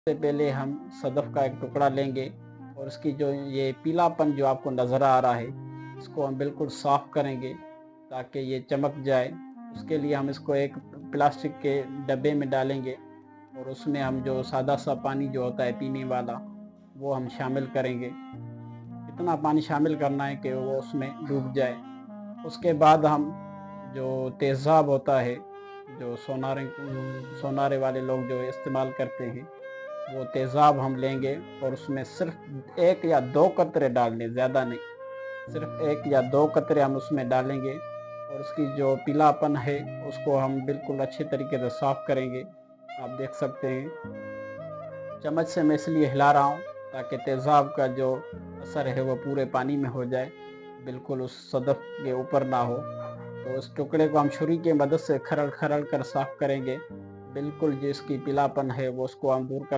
सबसे पहले हम सदफ़ का एक टुकड़ा लेंगे और उसकी जो ये पीलापन जो आपको नज़र आ रहा है, इसको हम बिल्कुल साफ़ करेंगे ताकि ये चमक जाए। उसके लिए हम इसको एक प्लास्टिक के डब्बे में डालेंगे और उसमें हम जो सादा-सा पानी जो होता है पीने वाला, वो हम शामिल करेंगे। इतना पानी शामिल करना है कि वो उसमें डूब जाए। उसके बाद हम जो तेज़ाब होता है, जो सोनारे वाले लोग जो इस्तेमाल करते हैं, वो तेज़ाब हम लेंगे और उसमें सिर्फ़ 1 या 2 कतरे डालने, ज़्यादा नहीं। सिर्फ़ 1 या 2 कतरे हम उसमें डालेंगे और उसकी जो पीलापन है, उसको हम बिल्कुल अच्छे तरीके से साफ़ करेंगे। आप देख सकते हैं, चम्मच से मैं इसलिए हिला रहा हूँ ताकि तेज़ाब का जो असर है वो पूरे पानी में हो जाए, बिल्कुल उस सदफ़ के ऊपर ना हो। तो उस टुकड़े को हम छुरी की मदद से खरड़-खरड़ कर साफ़ करेंगे। बिल्कुल जो इसकी पीलापन है वो उसको हम दूर कर